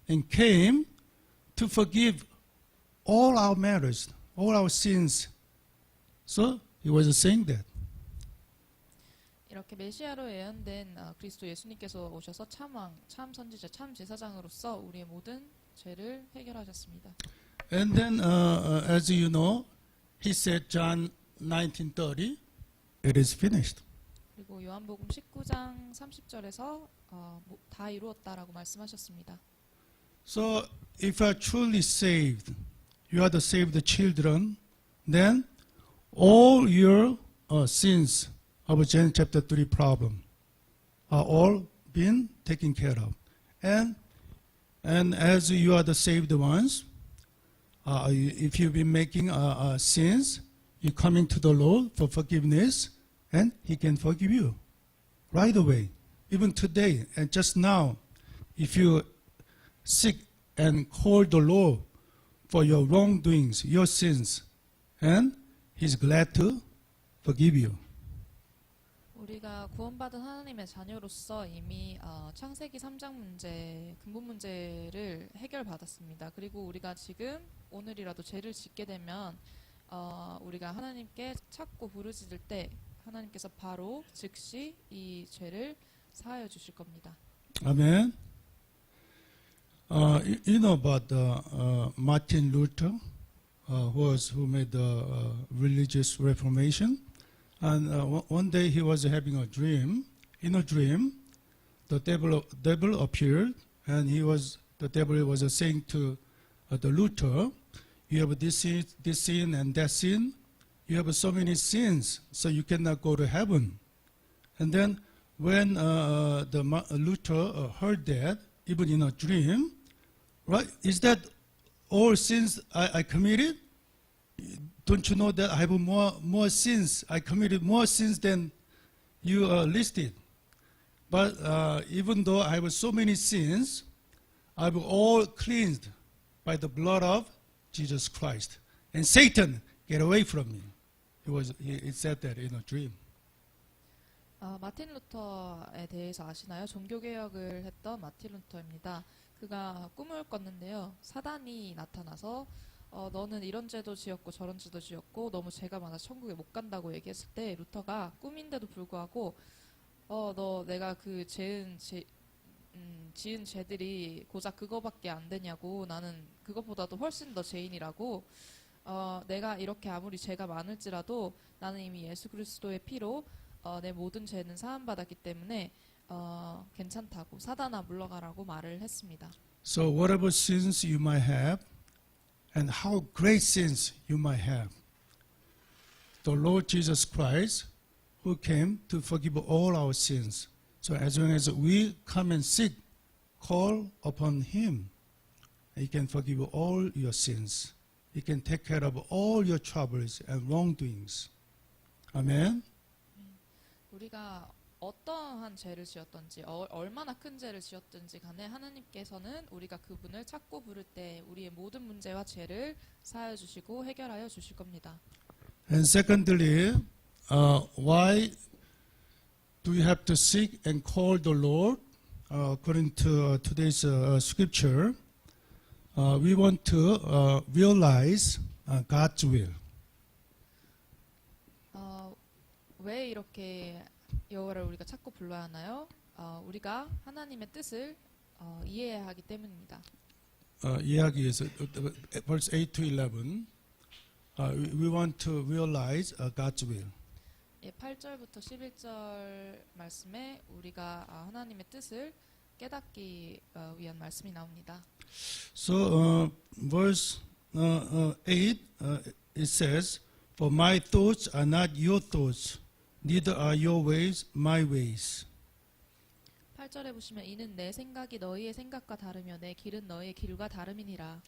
and came to forgive all our matters, all our sins. So he was saying that. 이렇게 메시아로 예언된 그리스도 예수님께서 오셔서 참왕, 참 선지자, 참 제사장으로서 우리의 모든 죄를 해결하셨습니다. And then, as you know, he said, John 19:30, it is finished. 그리고 요한복음 19장 30절에서 다 이루었다라고 말씀하셨습니다. So, if you are truly saved, you are the saved children, then all your sins of John chapter 3 problem are all been taken care of. And as you are the saved ones, if you've been making sins, you come into the Lord for forgiveness, and He can forgive you right away. Even today, and just now, if you seek and call the Lord for your wrongdoings, your sins, and He's glad to forgive you. 우리가 구원받은 하나님의 자녀로서 이미 창세기 3장 문제, 근본 문제를 해결받았습니다. 그리고 우리가 지금 오늘이라도 죄를 짓게 되면 우리가 하나님께 찾고 부르짖을 때 하나님께서 바로 즉시 이 죄를 사하여 주실 겁니다. Amen. You know about Martin Luther, who made the religious reformation. And one day he was having a dream. In a dream, the devil appeared, and the devil was saying to the Luther, "You have this sin and that sin. You have so many sins, so you cannot go to heaven." And then when Luther heard that, even in a dream, right? Is that all sins I committed? Don't you know that I have more sins? I committed more sins than you listed. But even though I have so many sins, I've all cleansed by the blood of Jesus Christ. And Satan, get away from me. He said that in a dream. 마틴 루터에 대해서 아시나요? 종교개혁을 했던 마틴 루터입니다. 그가 꿈을 꿨는데요. 사단이 나타나서 너는 이런 죄도 지었고 저런 죄도 지었고 너무 죄가 많아 천국에 못 간다고 얘기했을 때 루터가 꿈인데도 불구하고 너 내가 그 지은 죄들이 고작 그거밖에 안 되냐고 나는 그것보다도 훨씬 더 죄인이라고 내가 이렇게 아무리 죄가 많을지라도 나는 이미 예수 그리스도의 피로 내 모든 죄는 사함받았기 때문에 괜찮다고 사단아 물러가라고 말을 했습니다. So whatever sins you might have and how great sins you might have, the Lord Jesus Christ who came to forgive all our sins. So as long as we come and seek, call upon Him, He can forgive all your sins. He can take care of all your troubles and wrongdoings. Amen. 우리가 어떠한 죄를 지었던지 얼마나 큰 죄를 지었든지 간에 하나님께서는 우리가 그분을 찾고 부를 때 우리의 모든 문제와 죄를 사하여 주시고 해결하여 주실 겁니다. And secondly, why do we have to seek and call the Lord? According to today's scripture, we want to realize God's will. 왜 이렇게 여호와를 우리가 찾고 불러야 하나요? 우리가 하나님의 뜻을 이해해야 하기 때문입니다. 이해하기 위해서 verse 8 to 11, we want to realize God's will. 8절부터 11절 말씀에 우리가 하나님의 뜻을 깨닫기 위한 말씀이 나옵니다. So verse 8 it says, "For my thoughts are not your thoughts, neither are your ways my ways." 8절에 보시면 이는 내 생각이 너희의 생각과 다르며 내 길은 너희의 길과 다름이니라.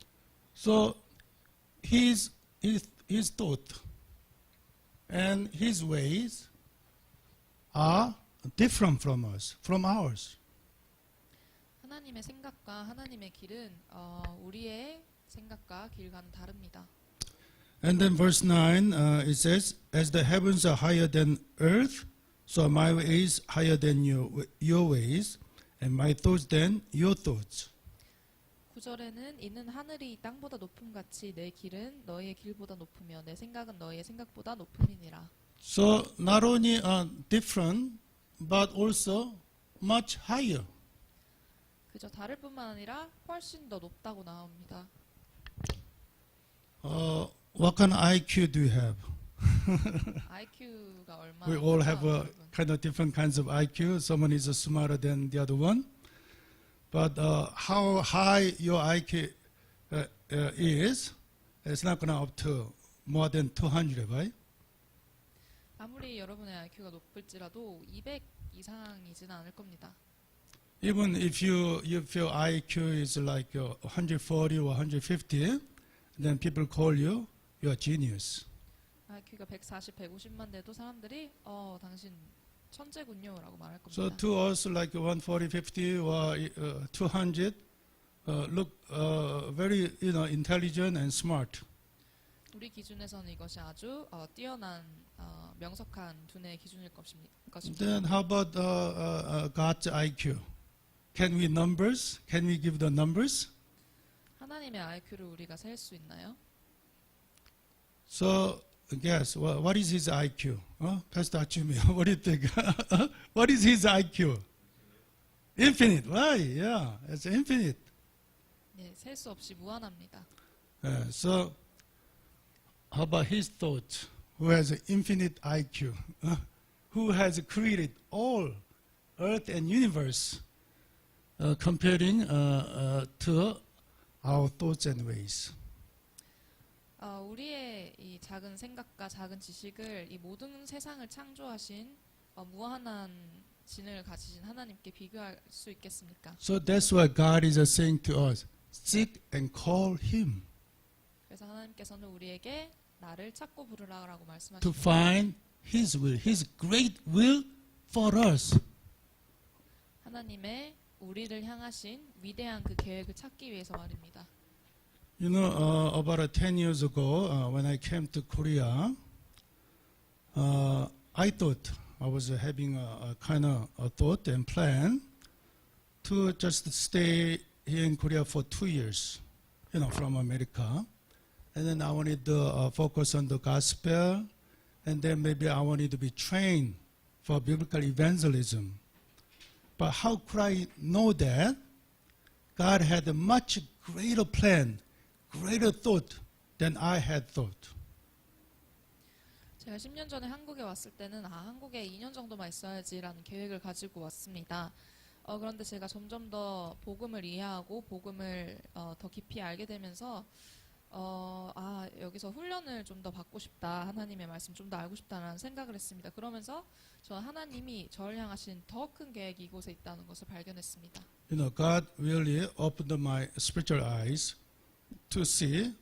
So his thought and his ways are different from us, from ours. 하나님의 생각과 하나님의 길은 우리의 생각과 길과는 다릅니다. And then verse 9 it says, "As the heavens are higher than earth, so are my ways higher than your ways, and my thoughts than your thoughts." 9절에는 이는 하늘이 땅보다 높음 같이 내 길은 너희의 길보다 높으며 내 생각은 너희의 생각보다 높음이니라. So not only different, but also much higher. 그저 다를 뿐만 아니라 훨씬 더 높다고 나옵니다. What kind of IQ do you have? IQ가 얼마나 We all have a 여러분? kind of different kinds of IQ. Someone is smarter than the other one. But how high your IQ is, it's not going to up to more than 200, right? 아무리 여러분의 IQ가 높을지라도 200 이상이지는 않을 겁니다. Even if you feel IQ is like 140 or 150, then people call you a genius. IQ가 140, 150만 돼도 사람들이 당신 천재군요라고 말할 겁니다. So to us, like 140, 50 or 200, look very intelligent and smart. 우리 기준에서는 이것이 아주 뛰어난 명석한 두뇌의 기준일 것입니다. Then how about God's IQ? Can we numbers? Can we give the numbers? 하나님의 IQ를 우리가 셀 수 있나요? So guess what is his IQ? Pastor Achumi, what do you think? What is his IQ? Infinite, right? Yeah, it's infinite. 네, 셀 수 없이 무한합니다. So how about his thought? Who has an infinite IQ? Who has created all earth and universe? Comparing to our thoughts and ways. 우리의 이 작은 생각과 작은 지식을 이 모든 세상을 창조하신 무한한 진을 가지신 하나님께 비교할 수 있겠습니까? So that's why God is saying to us, seek and call Him 그래서 하나님께서는 우리에게 나를 찾고 부르라라고 to 말씀하십니다. find His will, His great will for us. 하나님의 우리를 향하신 위대한 그 계획을 찾기 위해서 말입니다. You know, about 10 years ago, when I came to Korea, I thought I was having a kind of a thought and plan to just stay here in Korea for 2 years, from America. And then I wanted to focus on the gospel, and then maybe I wanted to be trained for biblical evangelism. But how could I know that God had a much greater plan, greater thought than I had thought? 제가 10년 전에 한국에 왔을 때는 한국에 2년 정도만 있어야지라는 계획을 가지고 왔습니다. 그런데 제가 점점 더 복음을 이해하고 복음을 더 깊이 알게 되면서 여기서 훈련을 좀 더 받고 싶다. 하나님의 말씀 좀 더 알고 싶다라는 생각을 했습니다. 그러면서 저는 하나님이 저를 향하신 더 큰 계획이 이곳에 있다는 것을 발견했습니다. God really opened my spiritual eyes to see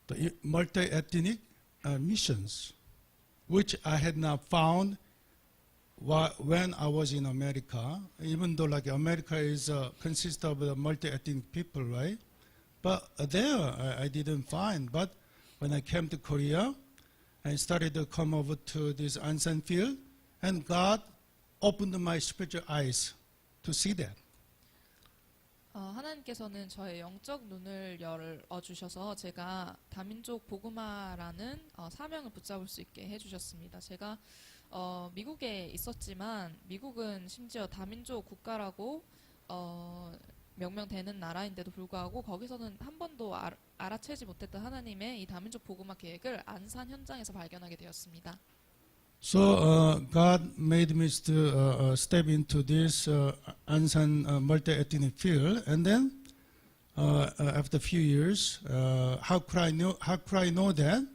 the multi-ethnic missions, which I had not found when I was in America. Even though like America is consists of multi-ethnic people, right? But there I didn't find. But when I came to Korea, I started to come over to this Ansan field, and God opened my spiritual eyes to see that. 하나님께서는 저의 영적 눈을 열어주셔서 제가 다민족 복음화라는 사명을 붙잡을 수 있게 해주셨습니다. 제가 미국에 있었지만 미국은 심지어 다민족 국가라고 명명되는 나라인데도 불구하고 거기서는 한 번도 알아채지 못했던 하나님의 이 다민족 복음화 계획을 안산 현장에서 발견하게 되었습니다. So God made me to step into this Ansan multi-ethnic field, and then after a few years, how could I know that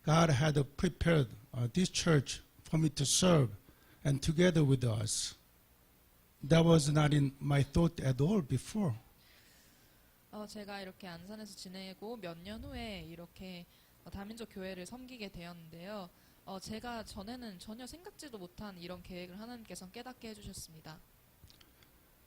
God had prepared this church for me to serve and together with us? That was not in my thought at all before. 제가 이렇게 안산에서 지내고 몇 년 후에 이렇게 다민족 교회를 섬기게 되었는데요. 제가 전에는 전혀 생각지도 못한 이런 계획을 하나님께서 깨닫게 해주셨습니다.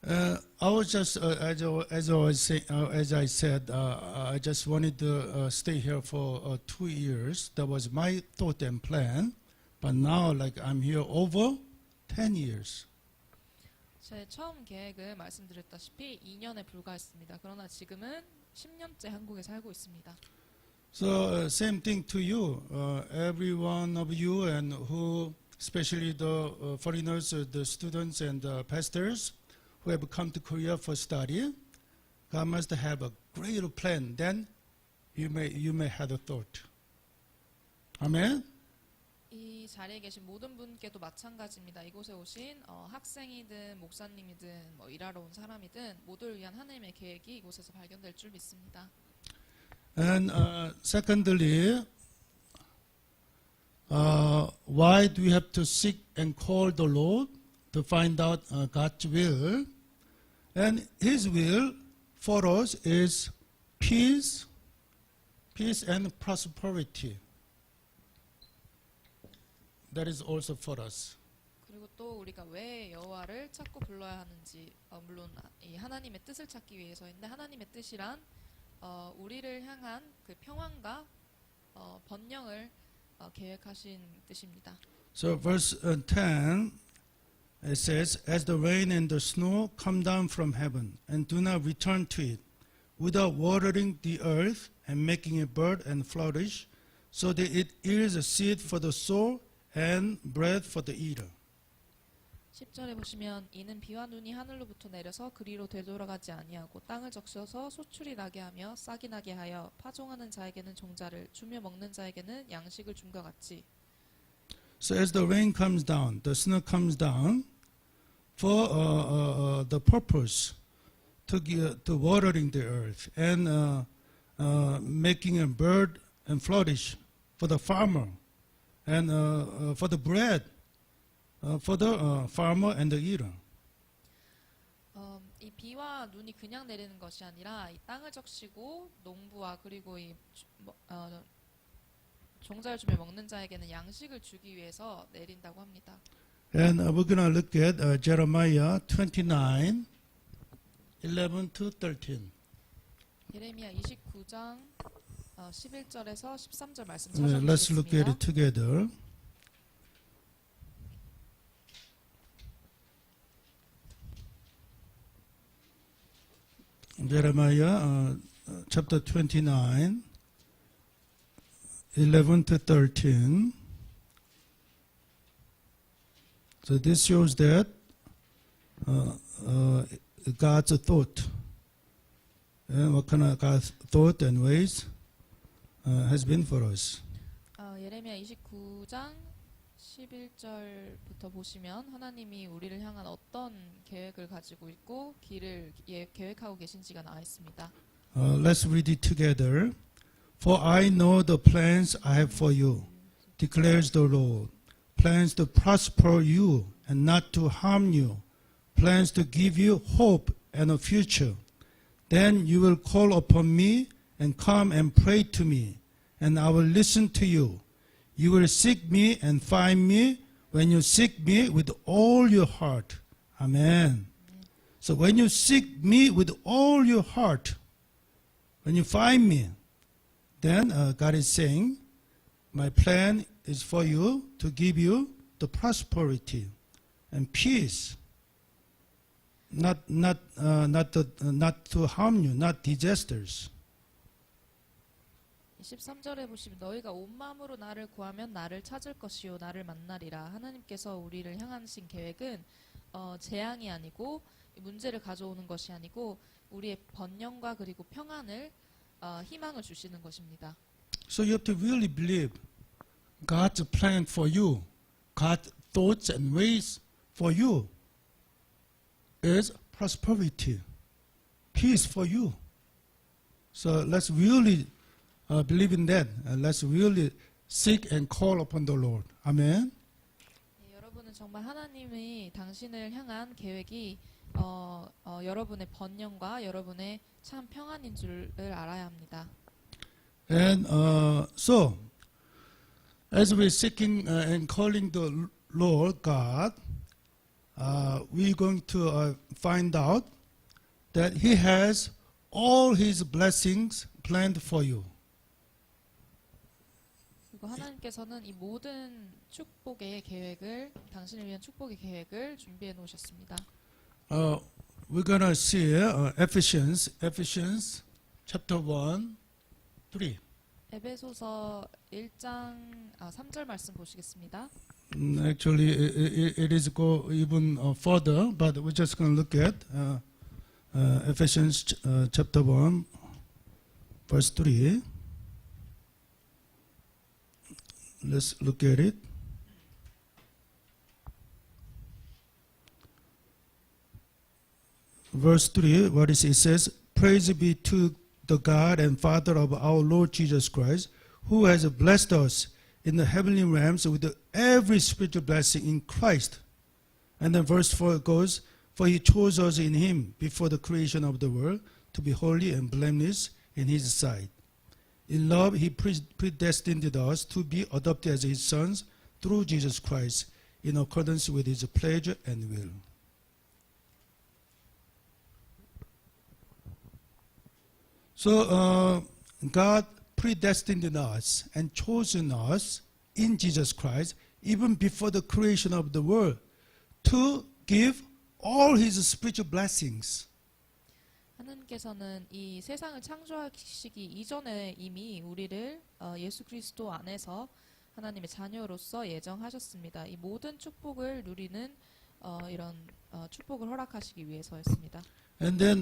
I was just, as I said, I just wanted to stay here for 2 years. That was my thought and plan. But now, like I'm here over 10 years. 제 처음 계획은 말씀드렸다시피 2년에 불과했습니다. 그러나 지금은 10년째 한국에 살고 있습니다. So same thing to you. Every one of you and who, especially the foreigners, the students and the pastors who have come to Korea for study, God must have a greater plan than you may have a thought. Amen. 이 자리에 계신 모든 분께도 마찬가지입니다. 이곳에 오신 학생이든 목사님이든 뭐 일하러 온 사람이든 모두를 위한 하나님의 계획이 이곳에서 발견될 줄 믿습니다. And secondly, why do we have to seek and call the Lord to find out God's will? And His will for us is peace and prosperity. That is also for us. 그리고 또 우리가 왜 여호와를 찾고 불러야 하는지 물론 이 하나님의 뜻을 찾기 위해서인데 하나님의 뜻이란 우리를 향한 그 평안과 번영을 계획하신 뜻입니다. So verse 10 it says, as the rain and the snow come down from heaven and do not return to it, without watering the earth and making it bud and flourish, so that it yields a seed for the sower and bread for the eater. 10절에 보시면 이는 비와 눈이 하늘로부터 내려서 그리로 되돌아가지 아니하고 땅을 적셔서 소출이 나게 하며 싹이 나게 하여 파종하는 자에게는 종자를 주며 먹는 자에게는 양식을 줌과 같이. So as the rain comes down, the snow comes down for the purpose to watering the earth and making a bird and flourish for the farmer and for the bread for the farmer and the eater. 이 비와 눈이 그냥 내리는 것이 아니라 이 땅을 적시고 농부와 그리고 이 종자를 주며 먹는 자에게는 양식을 주기 위해서 내린다고 합니다. And we're going to look at Jeremiah 29, 11 to 13. 예레미야 29장 11절에서 13절 말씀 Let's look at 찾아보겠습니다. it together. Jeremiah chapter 29, 11 to 13. So this shows that God's thought, what kind of God's thought and ways has been for us. 예레미야 29장 11절부터 보시면 하나님이 우리를 향한 어떤 계획을 가지고 있고 길을 계획하고 계신지가 나와 있습니다. Let's read it together. For I know the plans I have for you, declares the Lord. Plans to prosper you and not to harm you. Plans to give you hope and a future. Then you will call upon me and come and pray to me, and I will listen to you. You will seek me and find me when you seek me with all your heart. Amen. So when you seek me with all your heart, when you find me, then God is saying, my plan is for you to give you the prosperity and peace, not to harm you, not disasters. 13절에 보시면 너희가 온 마음으로 나를 구하면 나를 찾을 것이요 나를 만나리라. 하나님께서 우리를 향하신 계획은 재앙이 아니고 문제를 가져오는 것이 아니고 우리의 번영과 그리고 평안을 희망을 주시는 것입니다. So you have to really believe God's plan for you, God's thoughts and ways for you is prosperity, peace for you. So let's really believe in that. Let's really seek and call upon the Lord. Amen. 여러분은 정말 하나님이 당신을 향한 계획이 여러분의 번영과 여러분의 참 평안인 줄을 알아야 합니다. And so, as we're seeking and calling the Lord God, we're going to find out that He has all His blessings planned for you. 그리고 하나님께서는 이 모든 축복의 계획을 당신을 위한 축복의 계획을 준비해 놓으셨습니다. we're gonna see Ephesians chapter 1, 3. 에베소서 1장 3절 말씀 보시겠습니다. Actually, it is go even further, but we're just going to look at Ephesians chapter 1, verse 3. Let's look at it. Verse 3, what is it says, Praise be to the God and Father of our Lord Jesus Christ, who has blessed us in the heavenly realms with every spiritual blessing in Christ. And then verse 4 goes, For he chose us in him before the creation of the world to be holy and blameless in his sight. In love, he predestined us to be adopted as his sons through Jesus Christ in accordance with his pleasure and will. So God predestined us and chosen us in Jesus Christ even before the creation of the world to give all his spiritual blessings. 하나님께서는 이 세상을 창조하시기 이전에 이미 우리를 예수 그리스도 안에서 하나님의 자녀로서 예정하셨습니다. 이 모든 축복을 누리는 이런 축복을 허락하시기 위해서였습니다. And then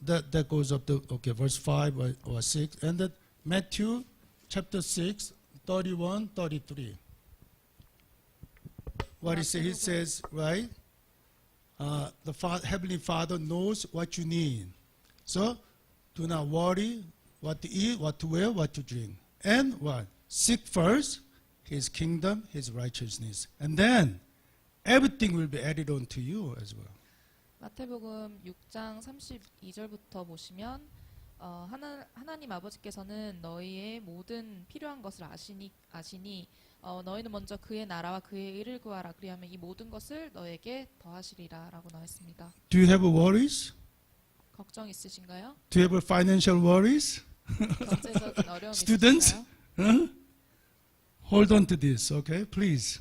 that goes up to verse 5 or 6. And then Matthew chapter 6, 31, 33. What he says, he says, right? The Heavenly Father knows what you need. So do not worry what to eat, what to wear, what to drink. And what? Seek first his kingdom, his righteousness. And then everything will be added on to you as well. 마태복음 6장 32절부터 보시면 하나님 아버지께서는 너희의 모든 필요한 것을 아시니 너희는 먼저 그의 나라와 그의 의를 구하라. 그리하면 이 모든 것을 너에게 더하시리라 라고 나왔습니다. Do you have worries? 걱정 있으신가요? Do you have financial worries? 경제적인 어려움 Students? 있으신가요? Hold on to this, okay? Please.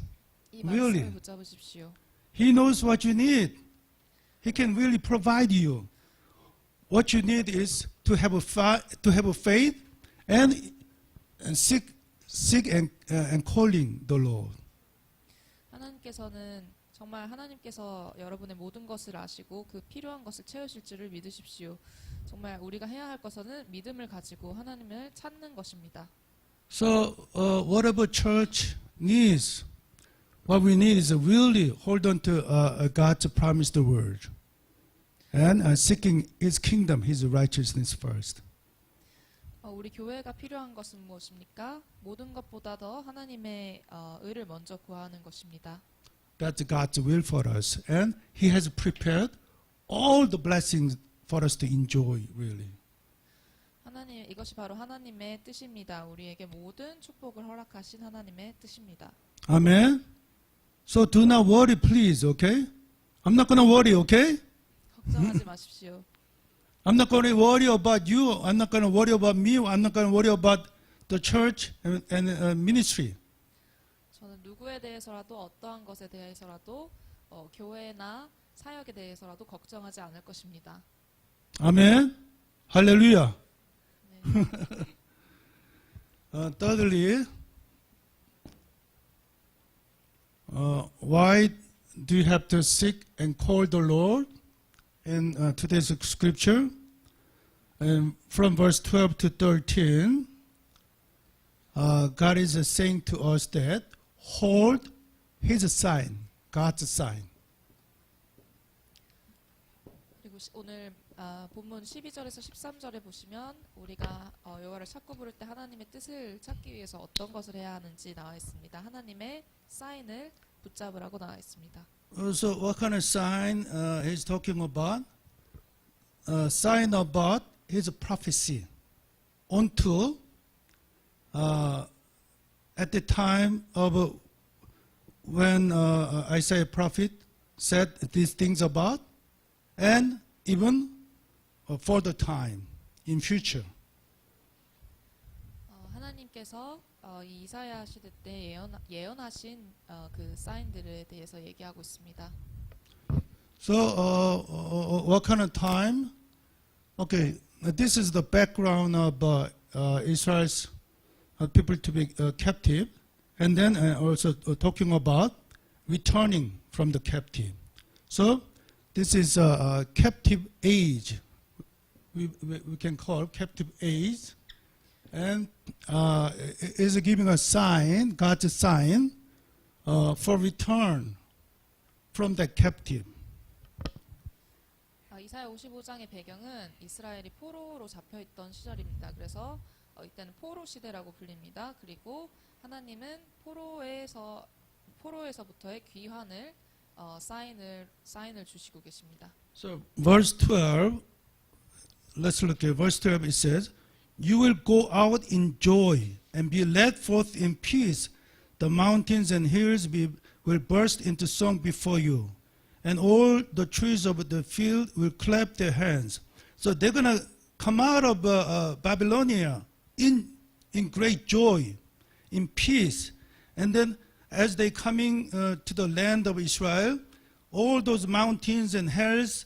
이 말씀을 Really? 붙잡으십시오. He knows what you need. He can really provide you. What you need is to have a faith and seek and calling the Lord. 하나님께서는 정말 하나님께서 여러분의 모든 것을 아시고 그 필요한 것을 채우실 줄을 믿으십시오. 정말 우리가 해야 할 것은 믿음을 가지고 하나님을 찾는 것입니다. So whatever church needs, what we need is really hold on to God's promised word and seeking His kingdom, His righteousness first. 우리 교회가 필요한 것은 무엇입니까? 모든 것보다 더 하나님의 의를 먼저 구하는 것입니다. That's God's will for us, and He has prepared all the blessings for us to enjoy. Really. 하나님, 이것이 바로 하나님의 뜻입니다. 우리에게 모든 축복을 허락하신 하나님의 뜻입니다. Amen. So do not worry, please. Okay? I'm not going to worry. Okay? 걱정하지 마십시오. I'm not going to worry about you. I'm not going to worry about me. I'm not going to worry about the church and ministry. 저는 누구에 대해서라도 어떠한 것에 대해서라도 교회나 사역에 대해서라도 걱정하지 않을 것입니다. Amen. Hallelujah. 네. Thirdly, why do you have to seek and call the Lord? In today's scripture, and from verse 12 to 13, God is saying to us that hold His sign, God's sign. 그리고 오늘 본문 12절에서 13절에 보시면 우리가 여호와를 찾고 부를 때 하나님의 뜻을 찾기 위해서 어떤 것을 해야 하는지 나와 있습니다. 하나님의 사인을 붙잡으라고 나와 있습니다. So what kind of sign he's talking about? Sign about his prophecy unto at the time of when Isaiah prophet said these things about, and even for the time in future. 하나님께서 이 이사야 시대 때 예언하신 그 사인들에 대해서 얘기하고 있습니다. So, what kind of time? Okay, this is the background of Israel's people to be captive, and then also talking about returning from the captive. So, this is a captive age. We can call captive age, and is giving a sign, God's sign, for return from the captive. 이사야 55장의 배경은 이스라엘이 포로로 잡혀있던 시절입니다. 그래서 이때는 포로 시대라고 불립니다. 그리고 하나님은 포로에서부터의 귀환을 사인을 주시고 계십니다. So verse 12, let's look at verse 12. It says, "You will go out in joy and be led forth in peace. The mountains and hills will burst into song before you, and all the trees of the field will clap their hands." So they're gonna come out of Babylonia in great joy, in peace, and then as they coming to the land of Israel, all those mountains and hills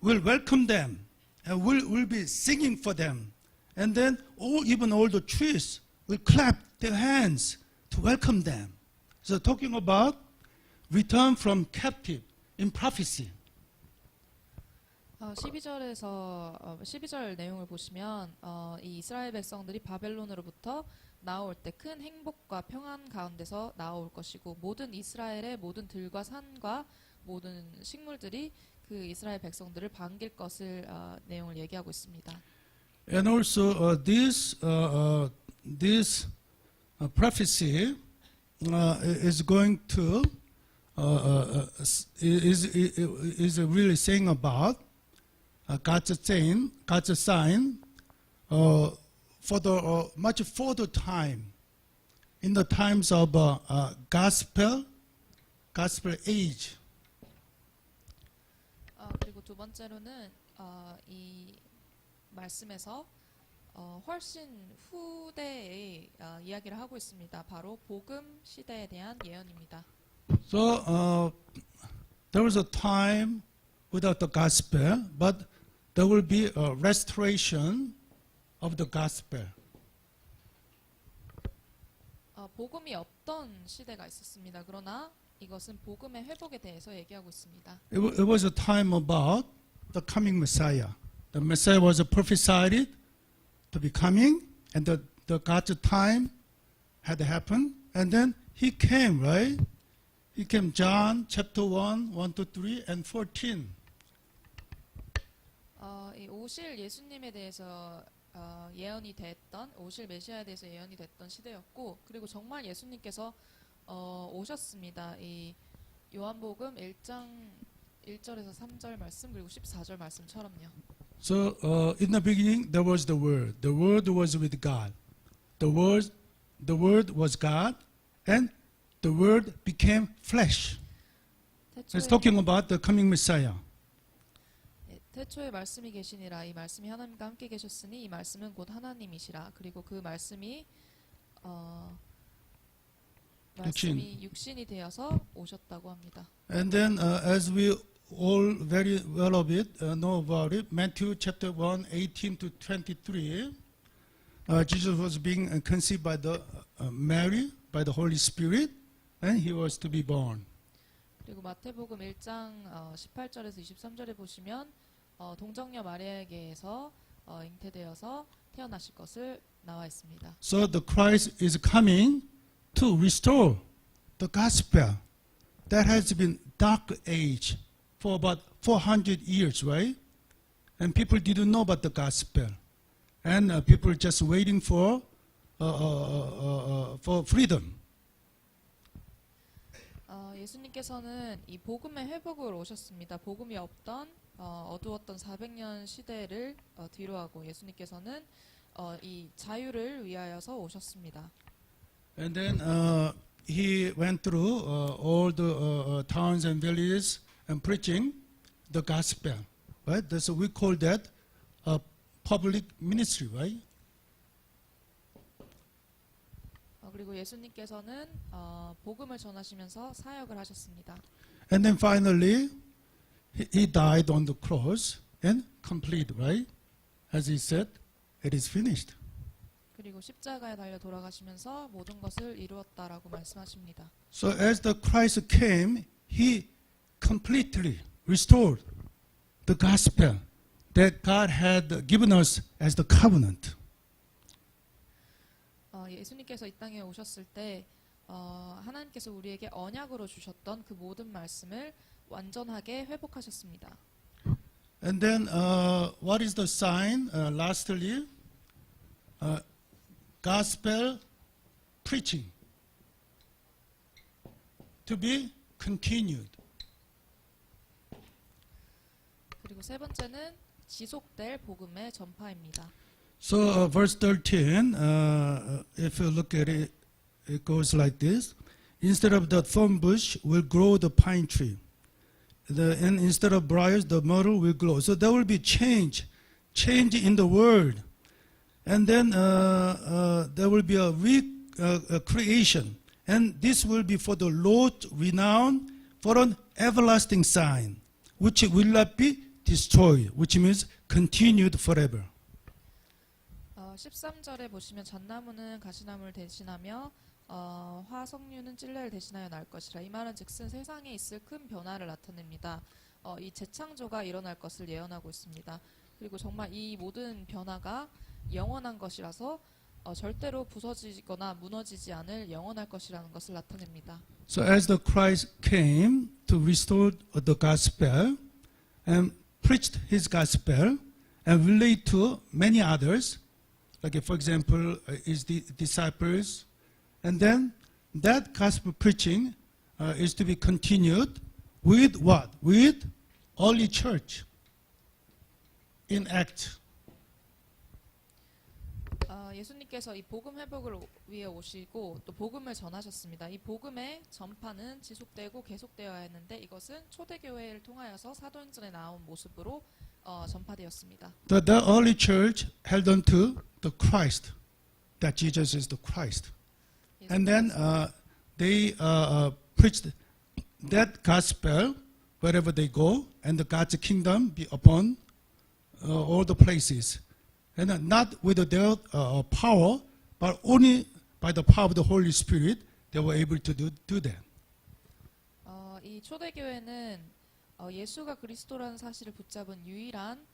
will welcome them and will be singing for them. And then even all the trees will clap their hands to welcome them. So talking about return from captive in prophecy. 12절 내용을 보시면 이 이스라엘 백성들이 바벨론으로부터 나올 때 큰 행복과 평안 가운데서 나올 것이고 모든 이스라엘의 모든 들과 산과 모든 식물들이 그 이스라엘 백성들을 반길 것을 내용을 얘기하고 있습니다. And also this prophecy is going to is really saying about God's sign for the much further time, in the times of gospel age. 그리고 두 번째로는 이 말씀에서 훨씬 후대의 이야기를 하고 있습니다. 바로 복음 시대에 대한 예언입니다. So there was a time without the gospel, but there will be a restoration of the gospel. 복음이 없던 시대가 있었습니다. 그러나 이것은 복음의 회복에 대해서 얘기하고 있습니다. It was a time about the coming Messiah. The Messiah was prophesied to be coming, and the God's time had happened, and then he came, right? He came, John chapter 1, 1 to 3, and 14. 이 오실 예수님에 대해서 예언이 됐던 오실 메시아에 대해서 예언이 됐던 시대였고 그리고 정말 예수님께서 오셨습니다. 이 요한복음 1장 1절에서 3절 말씀 그리고 14절 말씀처럼요. So in the beginning there was the Word. The Word was with God. The Word was God, and the Word became flesh. It's talking about the coming Messiah. 태초에 말씀이 계시니라 이 말씀이 하나님과 함께 계셨으니 이 말씀은 곧 하나님이시라. 그리고 그 말씀이 육신이 되어서 오셨다고 합니다. And then as we all very well of it know about it, Matthew chapter 1, 18 to 23, Jesus was being conceived by the Mary, by the Holy Spirit, and he was to be born. 그리고 마태복음 1장 18절에서 23절에 보시면 동정녀 마리아에게서 잉태되어서 태어나실 것을 나와 있습니다. So the Christ is coming to restore the gospel that has been dark age for about 400 years, right? And people didn't know about the gospel, and people just waiting for freedom. 예수님께서는 이 복음의 회복을 오셨습니다. 복음이 없던 어두웠던 400년 시대를 뒤로하고 예수님께서는 이 자유를 위하여서 오셨습니다. And then he went through all the towns and villages and preaching the gospel, right? So we call that public ministry, right? 그리고 예수님께서는 복음을 전하시면서 사역을 하셨습니다. And then finally, he died on the cross and complete, right? As he said, it is finished. 그리고 십자가에 달려 돌아가시면서 모든 것을 이루었다라고 말씀하십니다. So as the Christ came, he completely restored the gospel that God had given us as the covenant. 예수님께서 이 땅에 오셨을 때 하나님께서 우리에게 언약으로 주셨던 그 모든 말씀을 완전하게 회복하셨습니다. And then what is the sign? Lastly, gospel preaching to be continued. 그리고 세 번째는 지속될 복음의 전파입니다. So verse 13, if you look at it, it goes like this. Instead of the thorn bush will grow the pine tree. And instead of briars, the myrtle will grow. So there will be change in the world. And then there will be a creation. And this will be for the Lord's renown, for an everlasting sign, which will not be destroyed, which means continued forever. 13절에 보시면 잣나무는 가시나무를 대신하며 화석류는 찔레를 대신하여 날 것이라. 이 말은 즉슨 세상에 있을 큰 변화를 나타냅니다. 이 재창조가 일어날 것을 예언하고 있습니다. 그리고 정말 이 모든 변화가 영원한 것이라서 절대로 부서지거나 무너지지 않을 영원할 것이라는 것을 나타냅니다. So as the Christ came to restore the gospel and preached his gospel and relate to many others, like for example his disciples, and then that gospel preaching is to be continued with what? With early church in Acts. 예수님께서 이 복음 회복을 위해 오시고 또 복음을 전하셨습니다. 이 복음의 전파는 지속되고 계속되어야 했는데 이것은 초대교회를 통하여서 사도행전에 나온 모습으로 전파되었습니다. The early church held on to the Christ, that Jesus is the Christ. And then they preached that gospel wherever they go, and the God's kingdom be upon all the places. And not with their power, but only by the power of the Holy Spirit, they were able to do that. 이 초대교회는 예수가 그리스도라는 사실을 붙잡은 유일한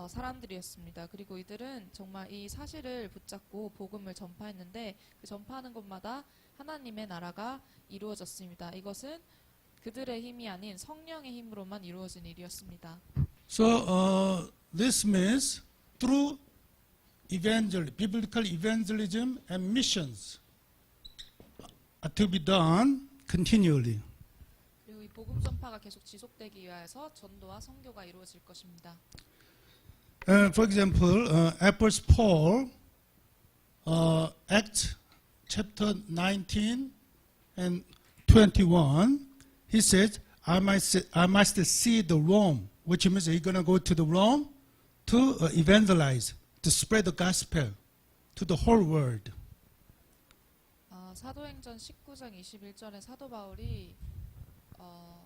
사람들이었습니다. 그리고 이들은 정말 이 사실을 붙잡고 복음을 전파했는데 그 전파하는 곳마다 하나님의 나라가 이루어졌습니다. 이것은 그들의 힘이 아닌 성령의 힘으로만 이루어진 일이었습니다. So this means through biblical evangelism and missions are to be done continually. 그리고 이 복음 전파가 계속 지속되기 위해서 전도와 선교가 이루어질 것입니다. For example, Apostle Paul, Acts chapter 19 and 21, he says, I must see the Rome, which means he's going to go to the Rome to evangelize, to spread the gospel to the whole world. 사도행전 19장 21절에 사도 바울이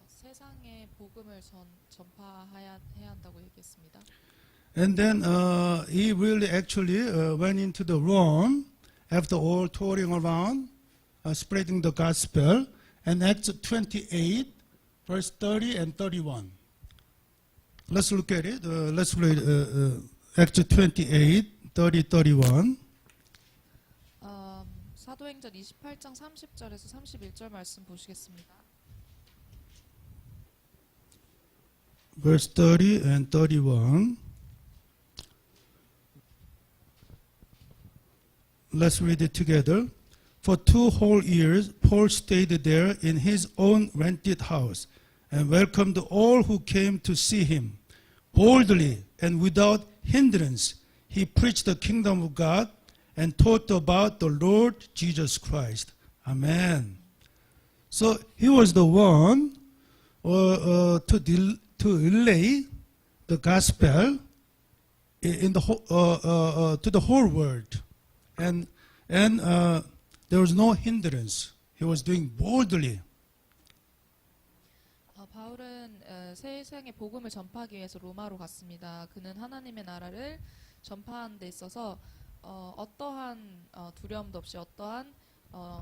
세상에 복음을 전파해야 한다고 얘기했습니다. And then he really actually went into the Rome after all touring around, spreading the gospel. And Acts 28, verse 30 and 31. Let's look at it. Let's read Acts 28, 30, 31. 사도행전 28장 30절에서 31절 말씀 보시겠습니다. Verse 30 and 31. Let's read it together. For 2 whole years, Paul stayed there in his own rented house and welcomed all who came to see him. Boldly and without hindrance, he preached the kingdom of God and taught about the Lord Jesus Christ. Amen. So he was the one to relay the gospel in the to the whole world, and there was no hindrance. He was doing boldly. 바울은 세상에 복음을 전파하기 위해서 로마로 갔습니다. 그는 하나님의 나라를 전파하는 데 있어서 어떠한 두려움도 없이 어떠한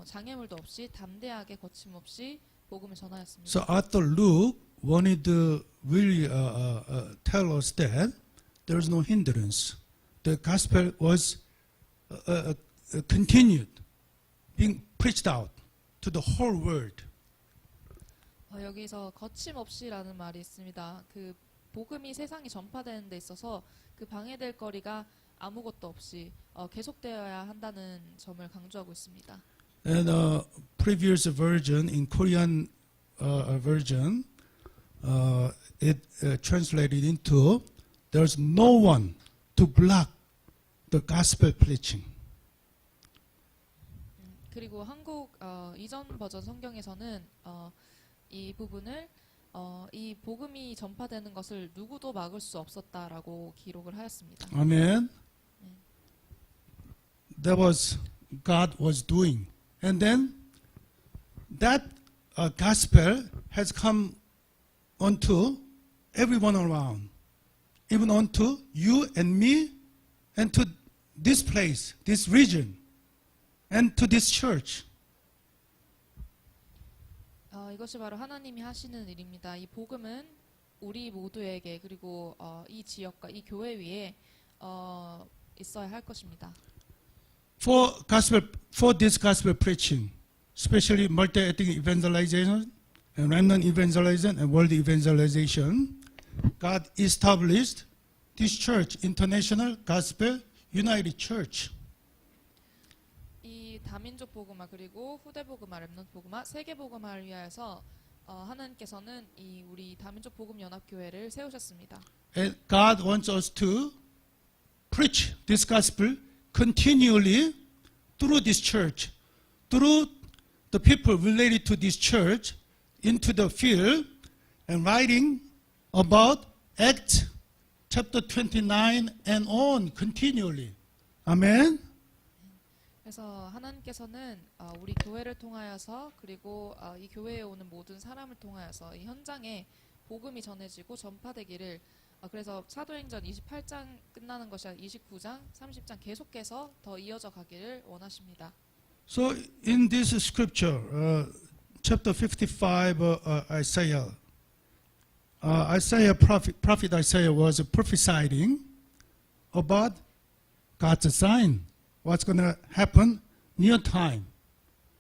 장애물도 없이 담대하게 거침없이 복음을 전하였습니다. So Arthur Luke wanted to really tell us that there is no hindrance. The gospel was continued, being preached out to the whole world. 여기서 거침없이라는 말이 있습니다. 그 복음이 세상에 전파되는 데 있어서 그 방해될 거리가 아무것도 없이 계속되어야 한다는 점을 강조하고 있습니다. And previous version in Korean version, it translated into there's no one to block the gospel preaching. 그리고 한국 이전 버전 성경에서는 이 부분을 이 복음이 전파되는 것을 누구도 막을 수 없었다라고 기록을 하였습니다. Amen. That was God was doing, and then that gospel has come unto everyone around, even unto you and me, and to this place, this region, and to this church. 이것이 바로 하나님이 하시는 일입니다. 이 복음은 우리 모두에게 그리고 이 지역과 이 교회 위에 있어야 할 것입니다. For this gospel preaching, especially multi-ethnic evangelization, and remnant evangelization, and world evangelization, God established this church, International Gospel United Church. 이 다민족 복음화 그리고 후대 복음화, 렘넌트 복음화, 세계 복음화를 위하여서 하나님께서는 이 우리 다민족 복음 연합 교회를 세우셨습니다. And God wants us to preach this gospel continually through this church, through the people related to this church into the field, and writing about Acts chapter 29 and on continually. Amen. 그래서 하나님께서는 우리 교회를 통하여서 그리고 이 교회에 오는 모든 사람을 통하여서 이 현장에 복음이 전해지고 전파되기를 그래서 사도행전 28장 끝나는 것이 아니라 29장, 30장 계속해서 더 이어져 가기를 원하십니다. So in this scripture, chapter 55, Isaiah, prophet Isaiah was prophesying about God's sign, what's going to happen near time,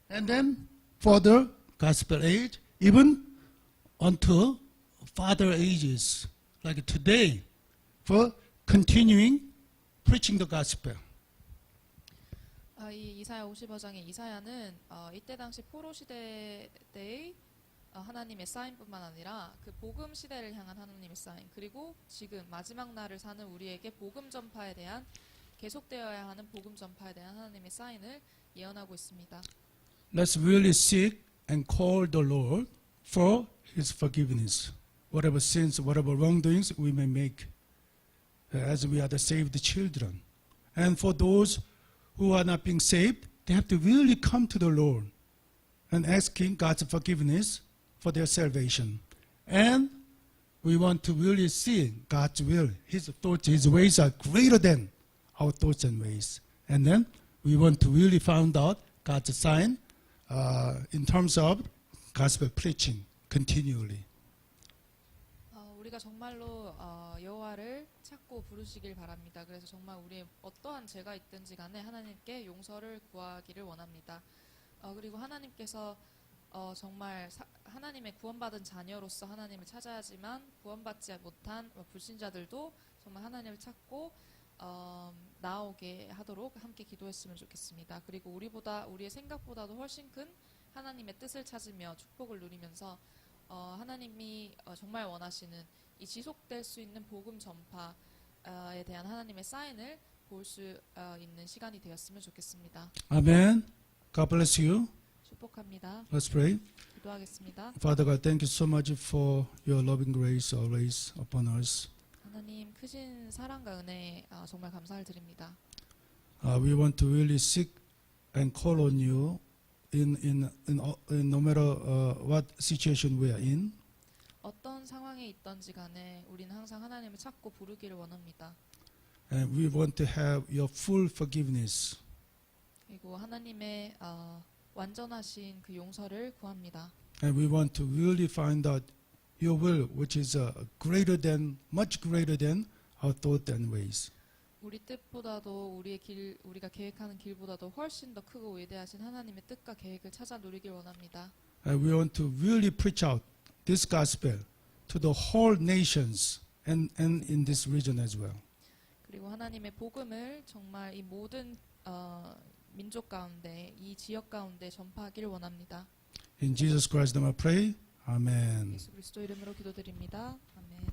and then further gospel age, even unto farther ages, like today, for continuing preaching the gospel. 이 이사야 55장의 이사야는 이때 당시 포로 시대 때의 하나님의 사인뿐만 아니라 그 복음 시대를 향한 하나님의 사인 그리고 지금 마지막 날을 사는 우리에게 복음 전파에 대한 계속되어야 하는 복음 전파에 대한 하나님의 사인을 예언하고 있습니다. Let's really seek and call the Lord for His forgiveness. Whatever sins, whatever wrongdoings we may make, as we are the saved children. And for those who are not being saved, they have to really come to the Lord and asking God's forgiveness for their salvation. And we want to really see God's will. His thoughts, His ways are greater than our thoughts and ways. And then we want to really find out God's sign in terms of gospel preaching continually. 우리가 정말로 여호와를 찾고 부르시길 바랍니다. 그래서 정말 우리의 어떠한 죄가 있든지 간에 하나님께 용서를 구하기를 원합니다. 그리고 하나님께서 정말 하나님의 구원받은 자녀로서 하나님을 찾아야지만 구원받지 못한 불신자들도 정말 하나님을 찾고 나오게 하도록 함께 기도했으면 좋겠습니다. 그리고 우리의 생각보다도 훨씬 큰 하나님의 뜻을 찾으며 축복을 누리면서 하나님이 정말 원하시는 이 지속될 수 있는 복음 전파에 대한 하나님의 사인을 볼 수 있는 시간이 되었으면 좋겠습니다. Amen. God bless you. 축복합니다. Let's pray. 기도하겠습니다. Father God, thank you so much for your loving grace always upon us. 하나님 크신 사랑과 은혜 정말 감사를 드립니다. We want to really seek and call on you in no matter what situation we are in. 어떤 어떤 상황에 있던지 간에 우리는 항상 하나님을 찾고 부르기를 원합니다. And we want to have your full forgiveness. 그리고 하나님의 완전하신 그 용서를 구합니다. And we want to really find out your will, which is greater than, much greater than our thought and ways. 우리 뜻보다도 우리가 계획하는 길보다도 훨씬 더 크고 위대하신 하나님의 뜻과 계획을 찾아 누리길 원합니다. And we want to really preach out this gospel to the whole nations and in this region as well. 그리고 하나님의 복음을 정말 이 모든 민족 가운데, 이 지역 가운데 전파하기를 원합니다. In Jesus Christ's name I pray. Amen. 예수 그리스도 이름으로 기도드립니다. 아멘.